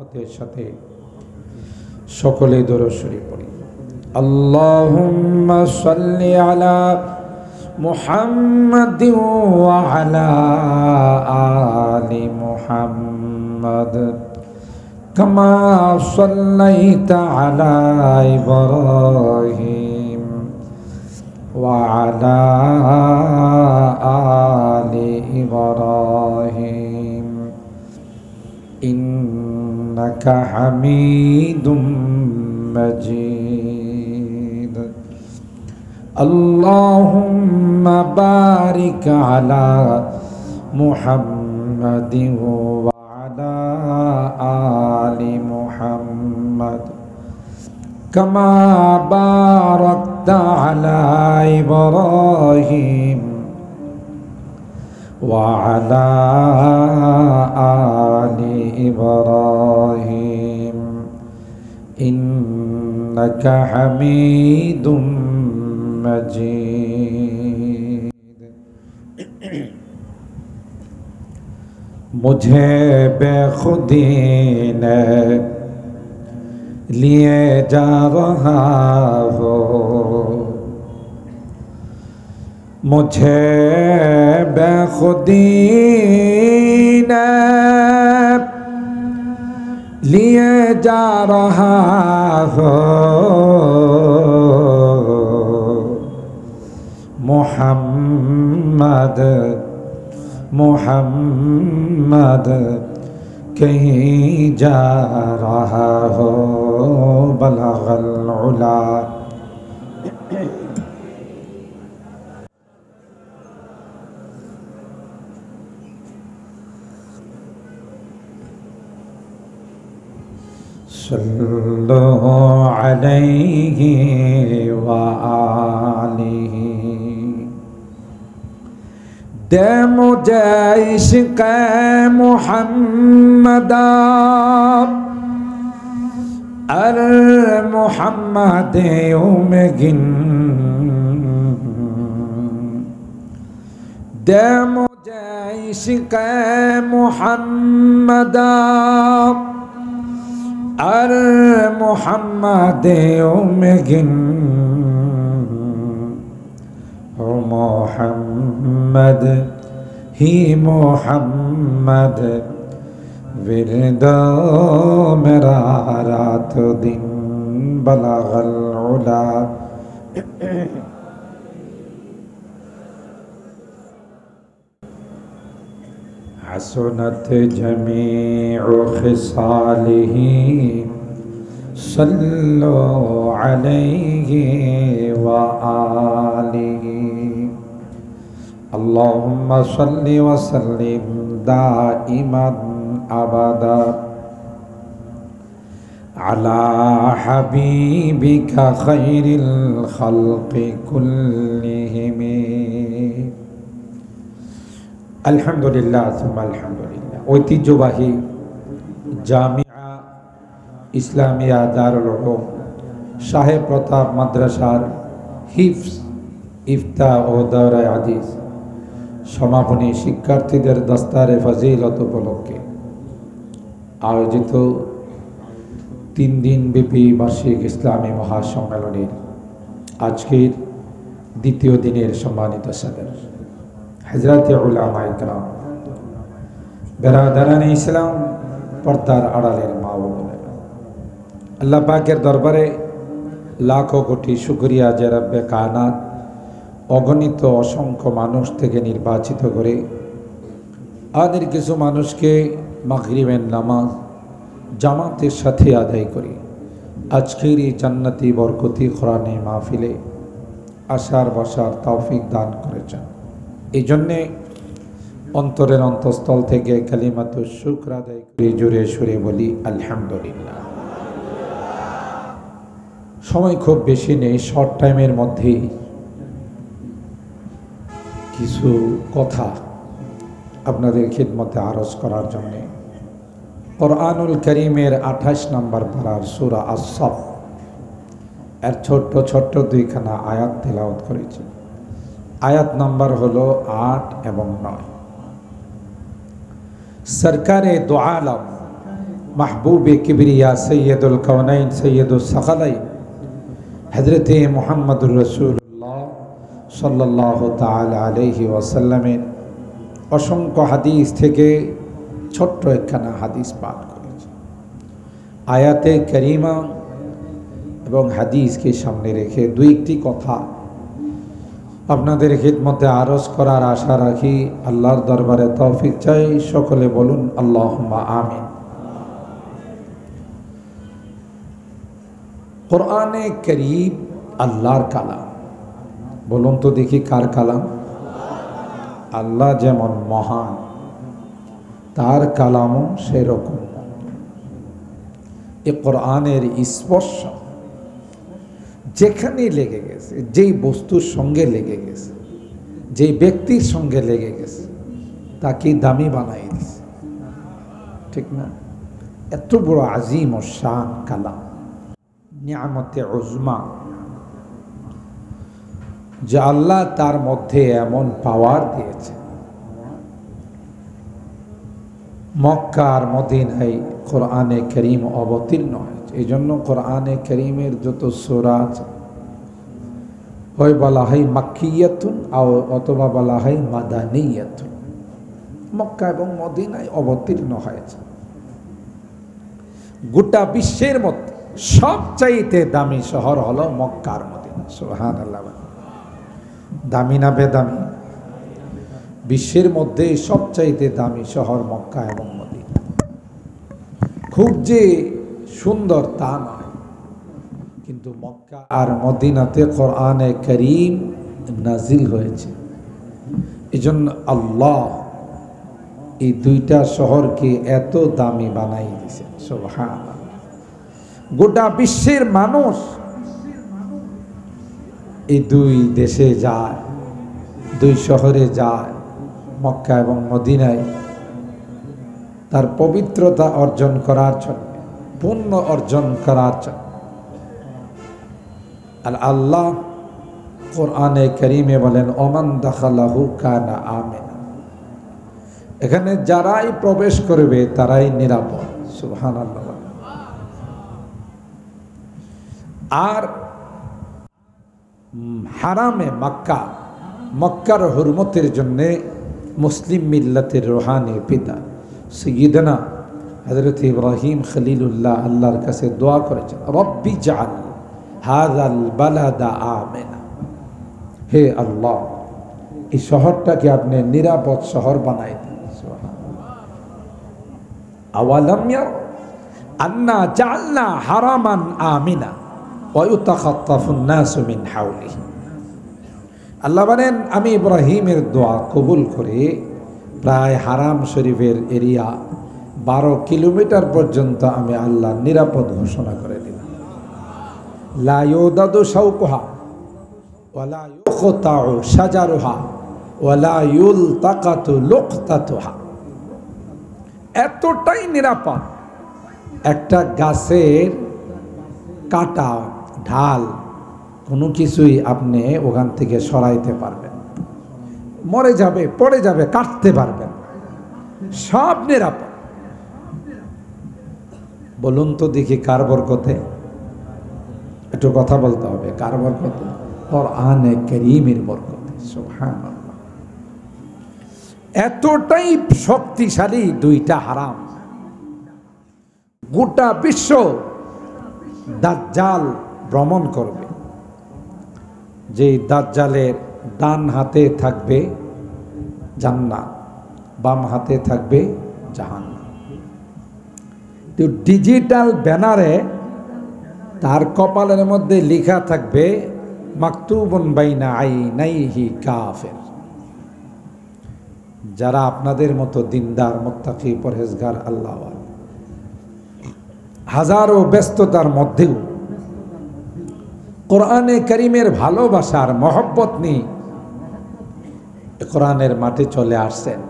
মহব্বতের সাথে সকলে দরুদ শরীফ পড়ি। আল্লাহুম্মা সাল্লি আলা মুহাম্মাদিন ওয়া আলা আলি মুহাম্মাদ কামা সাল্লাইতা আলা ইব্রাহিম ওয়া আলা আলি ইব্রাহিম ইন্নাকা হামিদুম মাজিদ। আল্লাহুম্মা বারিক আলা মুহাম্মাদিন ওয়া আলা আলি মুহাম্মাদ কামা বারাকতা আলা ইব্রাহিম ওয়া আলা আলি ইব্রাহিম ইন্নাকা হামিদুম मजीद। मुझे बेखुदी ने लिए जा रहा हो, मुझे बेखुदी ने लिए जा रहा हो, मुहम्मद मुहम्मद कहीं जा रहा हो, बलगल उला। सल्लु अलैहि व आलिहि। दे मुझे इश्क़ मुहम्मद अल मुहम्मद में गिन। दे मुझे इश्क़ मुहम्मद अल मुहम्मद में गिन। हो मोहम्मद ही मोहम्मद विरदो मेरा रात दिन, बलगल उला। हसनत जमीउ खिसालिही सल्लु अलैहि व आलिहि। अल्लाहुम्मा सल्लि व सल्लिम दाइमन अबदा अला हबीबिका खैरिल खल्क़ि कुल्लिहिम। আলহামদুলিল্লাহ সুম্মা আলহামদুলিল্লাহ। ঐতিহ্যবাহী জামিয়া ইসলামিয়া দারুল উলুম শাহে প্রতাপ মাদ্রাসার হিফজ ইফতা ও দাওরায়ে হাদিস সমাপনী শিক্ষার্থীদের দস্তারে ফজিলত উপলক্ষে আয়োজিত 3 দিন ব্যাপী বার্ষিক ইসলামী মহাসম্মেলনের আজকের দ্বিতীয় দিনের সম্মানিত সদর হযরতে উলামা ইকরাম, বেরাদারানে ইসলাম, পর্দার আড়ালের মা ও বোনেরা, আল্লাহ পাকের দরবারে লাখো কোটি শুকরিয়া যে রব্বে কায়নাত অগণিত অসংখ্য মানুষ থেকে নির্বাচিত করে আমাদের কিছু মানুষকে মাগরিবের নামাজ জামাতের সাথে আদায় করে আজকের এই জান্নাতি বরকতি কোরআনে মাহফিলে আসার বসার তৌফিক দান করেছেন। এই জন্যে অন্তরের অন্তঃস্থল থেকে কালিমাতু শুকর আদায় করে জোরে সুরে বলি আলহামদুলিল্লাহ। সময় খুব বেশি নেই, শর্ট টাইমের মধ্যেই কিছু কথা আপনাদের খিদমতে আরজ করার জন্যে কোরআনুল কারীমের 28 নম্বর পারার সূরা আস-সাফ এর ছোট্ট ছোট্ট 2খানা আয়াত তেলাওয়াত করেছি। आयत नंबर हलो 8 एवं 9। सरकारे दो आलम महबूब किबरिया सैयदुल कौनैन सैयदुस सकलैन हजरत मुहम्मदुर रसूलुल्लाह सल्लल्लाहु ताआला अलैहि ওয়াসাল্লামের অসংখ্য হাদিস থেকে ছোট্ট একখানা হাদিস পাঠ করেছি। আয়াতে কারিমা এবং হাদিসকে সামনে রেখে দুই একটি কথা আপনাদের খিদমতে আরজ করার আশা রাখি। আল্লাহর দরবারে তৌফিক চাই, সকলে বলুন আল্লাহুম্মা আমিন। কোরআনে কারীম আল্লাহর কালাম। বলুন তো দেখি কার কালাম? আল্লাহ যেমন মহান, তার কালামও সেরকম। এ কোরআনের স্পর্শ যেখানে লেগে গেছে, যেই বস্তুর সঙ্গে লেগে গেছে, যেই ব্যক্তির সঙ্গে লেগে গেছে, তাকে দামি বানাই দিছে, ঠিক না? এত বড় আজিম ও শান কালাম, নিয়ামতে উজমা, যে আল্লাহ তার মধ্যে এমন পাওয়ার দিয়েছে। মক্কা আর মদিনায় কোরআনে কারীম অবতীর্ণ হয়েছে। এই জন্য কোরআনে কারীমের যত সূরা আছে হয় বলা হয় মাক্কিয়াতুন অথবা বলা হয় মাদানিয়াতুন। মক্কা এবং মদিনায় অবতীর্ণ হয়েছে। গোটা বিশ্বের মধ্যে সবচাইতে দামি শহর হলো মক্কা আর মদিনা। সুবহানাল্লাহ। দামি না বেদামি? বিশ্বের মধ্যে সবচাইতে দামি শহর মক্কা এবং মদিনা। খুব যে সুন্দর তা নয়, কিন্তু মক্কা আর মদিনাতে কোরআনে কারীম নাজিল হয়েছে। এজন্য আল্লাহ এই দুইটা শহরকে এত দামি বানাই দিয়েছে। সুবহানাল্লাহ। গোটা বিশ্বের মানুষ এই দুই দেশে যায়, দুই শহরে যায়, মক্কা এবং মদিনায়, তার পবিত্রতা অর্জন করার জন্য, পুণ্য অর্জন করার জন্য। আর আল্লাহ কোরআনে কারীমে বলেন ওমান দাখালাহু কানা আমিনা। এখানে যারাই প্রবেশ করবে তারাই নিরাপদ। সুবহানাল্লাহ। আর হারামে মক্কা, মক্কার হুরমতের জন্যে মুসলিম মিল্লাতের রুহানি পিতা সাইয়্যিদনা হযরত ইব্রাহিম খলিলুল্লাহ আল্লাহর কাছে দোয়া করেছেন, রব্বি জাআল হাযাল বালাদা আমিনা। হে আল্লাহ, এই শহরটাকে আপনি নিরাপদ শহর বানাই দিন। আওয়ালাম ইয়ারা আন্না জাআলনা হারামান আমিনা ওয়া ইউতাখাত্তাফুন নাসু মিন হাওলিহি। আল্লাহ বলেন, আমি ইব্রাহিমের দোয়া কবুল করে প্রায় হারাম শরীফের এরিয়া 12 কিলোমিটার পর্যন্ত আমি আল্লাহ নিরাপদ ঘোষণা করে দিলাম। লা ইউদাদু শাওকুহা ওয়া লা ইউখতাউ শাজারুহা ওয়া লা ইউলতাকাতু লুকতাতুহা। এতটাই নিরাপদ, একটা গাছের কাটা ঢাল কোনো কিছুই আপনি ওখান থেকে সরাইতে পারবেন, মরে যাবে, পড়ে যাবে, কাটতে পারবেন, সব নিরাপদ। বলুন তো দেখি কার বরকতে? একটু কথা বলতে হবে, কার বরকতে? কোরআনে কারীমের বরকতে। সুবহানাল্লাহ। এতটাই শক্তিশালী দুইটা হারাম, গোটা বিশ্ব দাজ্জাল ভ্রমণ করবে। যেই দাজ্জালের ডান হাতে থাকবে জান্নাত, বাম হাতে থাকবে জাহান্নাম। তো ডিজিটাল ব্যানারে তার কপালের মধ্যে লেখা থাকবে মাকতুবুন বাইনা আইনাইহি কাফির। যারা আপনাদের মতো দিনদার, মুত্তাকি, পরহেজগার, আল্লাহওয়ালা, হাজারো ব্যস্ততার মধ্যেও কোরআনে কারীমের ভালোবাসার মহব্বত নিয়ে কোরআনের মাঠে চলে আসছেন।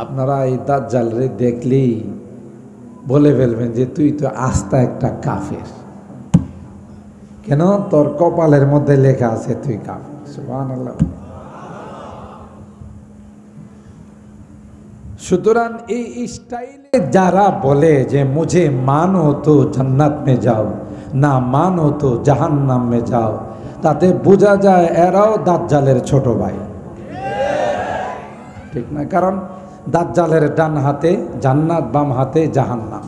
আপনারা এই দাজ্জালরে দেখলেই বলে ফেলবেন যে তুই তো আস্তা একটা কাফের। কেন? তোর কপালের মধ্যে লেখা আছে তুই কাফের। সুবহানাল্লাহ। সুতরাং এই স্টাইলে যারা বলে যে মুঝে মানো তো জান্নাত মে যাও, না মানো তো জাহান্নাম মে যাও, তাতে বোঝা যায় এরাও দাজ্জালের ছোট ভাই, ঠিক না? কারণ দাজ্জালের ডান হাতে জান্নাত, বাম হাতে জাহান্নাম।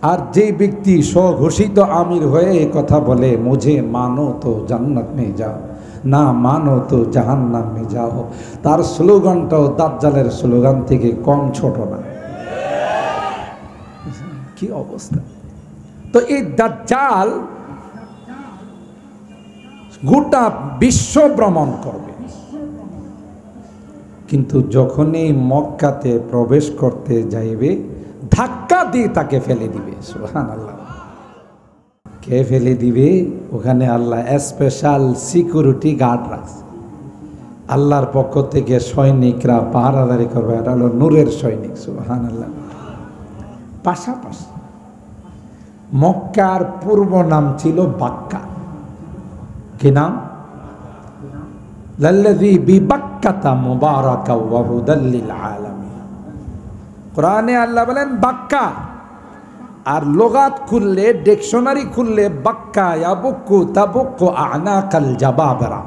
আর যে ব্যক্তি স্বঘোষিত আমির হয়ে এই কথা বলে মুঝে মানো তো জান্নাত মে যাও, না মানো তো জাহান্নাম মে যাও, তার স্লোগানটাও দাজ্জালের স্লোগান থেকে কম ছোট না। কি অবস্থা! তো এই দাজ্জাল গোটা বিশ্ব ভ্রমণ করবে, কিন্তু যখনই মক্কাতে প্রবেশ করতে যাইবে ধাক্কা দিয়ে তাকে ফেলে দিবে। সুবহানাল্লাহ। কে ফেলে দিবে? ওখানে আল্লাহ স্পেশাল সিকিউরিটি গার্ড রাখছে, আল্লাহর পক্ষ থেকে সৈনিকরা পাহারাদারি করবে। এটা হলো নূরের সৈনিক। সুবহানাল্লাহ। পাশাপাশি মক্কার পূর্ব নাম ছিল বাক্কা। কি নাম? লাল্লাযী বিবাক্কাতা মুবারাকা ওয়া হুদাল লিল আলামিন। কোরআনে আল্লাহ বলেন বাক্কা, আর লগাত খুললে, ডিকশনারি খুললে বাক্কা ইয়াবুক্কু তাবুক্কু আনাকাল জাবাবরা।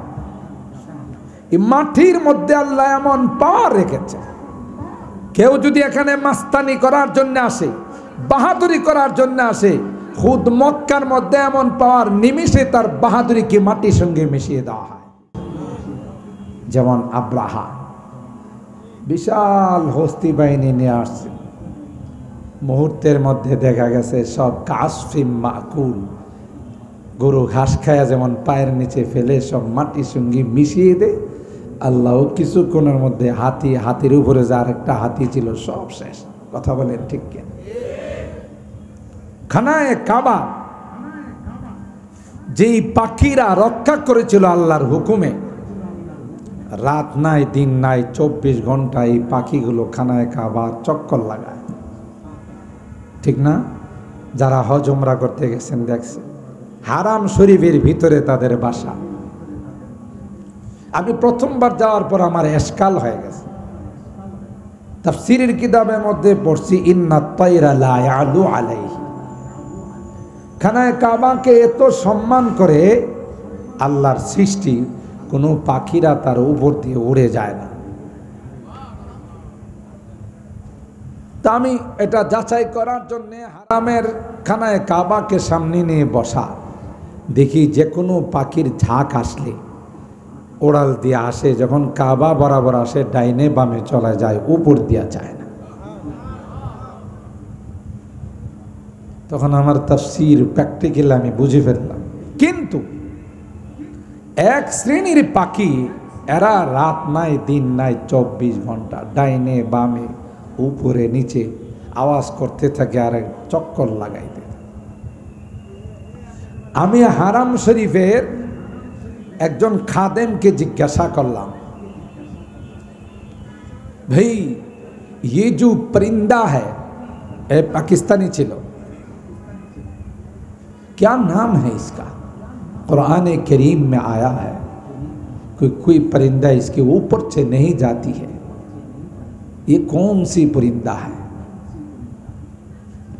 এই মাটির মধ্যে আল্লাহ এমন পাওয়ার রেখেছে, কেউ যদি এখানে মাস্তানি করার জন্য আসে, বাহাদুরি করার জন্য আসে, খুদ মক্কার মধ্যে এমন পাওয়ার, নিমিষে তার বাহাদুরিকে মাটির সঙ্গে মিশিয়ে দেওয়া হয়। যেমন আব্রাহা বিশাল হস্তি বাহিনী নিয়ে আসছে, মুহূর্তের মধ্যে দেখা গেছে সব কাসফিম মাকুল, গরু ঘাস খায়া যেমন পায়ের নিচে ফেলে সব মাটির সঙ্গে মিশিয়ে দেয়, আল্লাহ কিছুক্ষণের মধ্যে হাতির উপরে যার একটা হাতি ছিল সব শেষ। কথা বলেন ঠিক কেন? খানায়ে কাবা যেই পাখিরা রক্ষা করেছিল আল্লাহর হুকুমে, রাত নাই দিন নাই 24 ঘন্টা এই পাখিগুলো খানায়ে কাবা চক্কর লাগায়, ঠিক না? যারা হজ উমরা করতে গেছেন দেখছে, হারাম শরীফের ভিতরে তাদের বাসা। আমি প্রথমবার যাওয়ার পর আমার এশকাল হয়ে গেছে। তাফসীরের কিতাবের মধ্যে পড়ছি ইন্নাত তায়রা লা ইয়ালু আলাইহি। খানায়ে কাবাকে এত সম্মান করে আল্লাহর সৃষ্টি, কোনো পাখিরা তার উপর দিয়ে উড়ে যায় না। তা আমি এটা যাচাই করার জন্যে হারামের খানায়ে কাবাকে সামনে নিয়ে বসা, দেখি যে কোনো পাখির ঝাঁক আসলে ওড়াল দিয়ে আসে, যখন কাবা বরাবর আসে ডাইনে বামে চলে যায়, উপর দিয়া যায় না। তখন আমার তাফসীর প্র্যাকটিক্যাল আমি বুঝে ফেললাম। কিন্তু এক শ্রেণীর পাখি, এরা রাত নাই দিন নাই 24 ঘন্টা ডাইনে বামে উপরে নিচে আওয়াজ করতে থাকে আর চক্কর লাগাইতে। আমি হারাম শরীফের একজন খাদেমকে জিজ্ঞাসা করলাম, ভাই ये जो परिंदा है, पाकिस्तानी ছিল, क्या नाम है इसका? कुरान करीम में आया है कोई परिंदा इसके ऊपर से नहीं जाती है, ये कौन सी परिंदा है?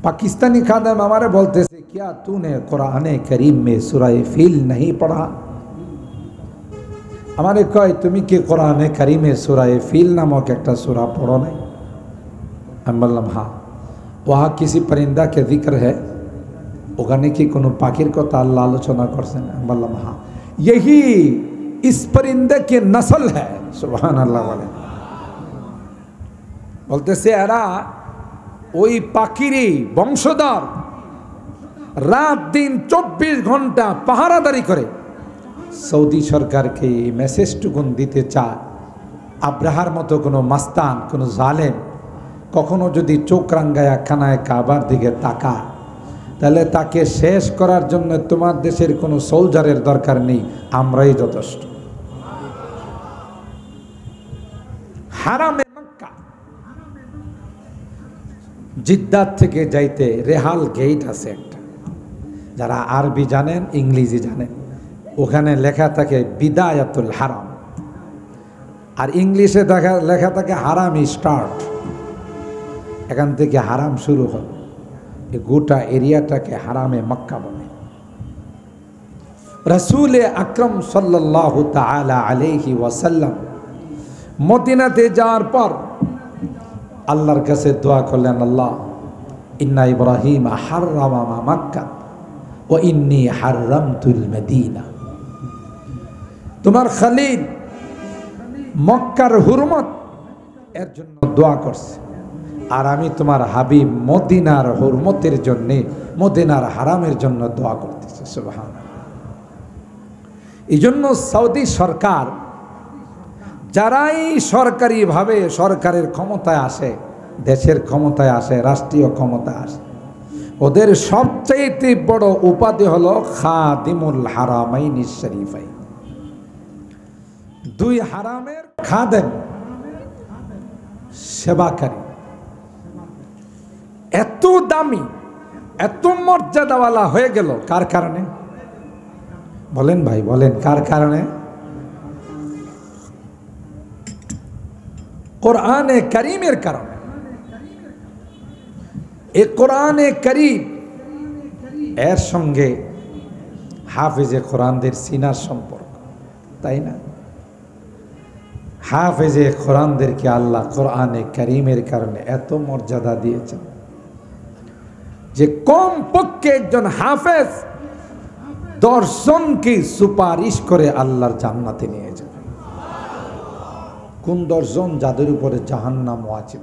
पाकिस्तानी खादम हमारे बोलते से, क्या तूने कुरान करीम में सूरह फील नहीं पढ़ा? हमारे कहे तुम कि कुरान करीम सूरह फील नामक एक सूरा पढ़ो नहीं? हम बोललाम हाँ। वहाँ किसी परिंदा के जिक्र है? ওখানে কি কোনো পাখির কথা আল্লাহ আলোচনা করছেন? বললাম হ্যাঁ, यही इस परिंदे के नस्ल है। सुभान अल्लाह বলে। বলতেছে এরা ওই পাখিরই বংশধর, রাত দিন 24 ঘন্টা পাহারাদারি করে। সৌদি সরকারকে এই মেসেজটুকুন দিতে চায়, আব্রাহার মতো কোনো মাস্তান, কোনো জালেম কখনো যদি চোখ রাঙ্গায়া খানায় কাবার দিকে তাকায়, তাহলে তাকে শেষ করার জন্য তোমার দেশের কোনো সোলজারের দরকার নেই, আমরাই যথেষ্ট। হারামে মক্কা, জিদ্দার থেকে যাইতে রেহাল গেট আছে একটা, যারা আরবি জানেন ইংরেজি জানেন, ওখানে লেখা থাকে বিদায়াতুল হারাম, আর ইংলিশে লেখা থাকে হারাম স্টার্ট। এখান থেকে হারাম শুরু হল। এই গোটা এরিয়াটাকে হারামে মক্কা বলে। রাসূল আকরাম সাল্লাল্লাহু তাআলা আলাইহি ওয়াসাল্লাম মদিনাতে যাওয়ার পর আল্লাহর কাছে দোয়া করলেন, আল্লাহ ইন্না ইব্রাহিম হাররামা মক্কা ওয়া ইন্নী হাররামতুল মদিনা। তোমার খলিল মক্কার হুরমত এর জন্য দোয়া করছে, আর আমি তোমার হাবিব মদিনার হুরমতের জন্য, মদিনার হারামের জন্য দোয়া করতেছি। সুবহানাল্লাহ। এই জন্য সৌদি সরকার যারাই সরকারিভাবে সরকারের ক্ষমতায় আসে, দেশের ক্ষমতায় আসে, রাষ্ট্রীয় ক্ষমতায় আসে, ওদের সবচেয়ে বড় উপাধি হলো খাদিমুল হারামাইনিশ শরীফাইন। দুই হারামের খাদেম, সেবাকারী। এত দামি, এত মর্যাদাওয়ালা হয়ে গেল কার কারণে? বলেন ভাই, বলেন কার কারণে? কোরআনে কারীমের কারণে। এই কোরআনে কারীম এর সঙ্গে হাফেজে কোরআনদের সিনার সম্পর্ক, তাই না? হাফেজে কোরআনদেরকে আল্লাহ কোরআনে কারীমের কারণে এত মর্যাদা দিয়েছেন যে কম পক্ষে একজন হাফেজ 10 জনকে সুপারিশ করে আল্লাহর জান্নাতে নিয়ে যাবে। কোন 10 জন? যাদের উপরে জাহান্নাম ওয়াজিব।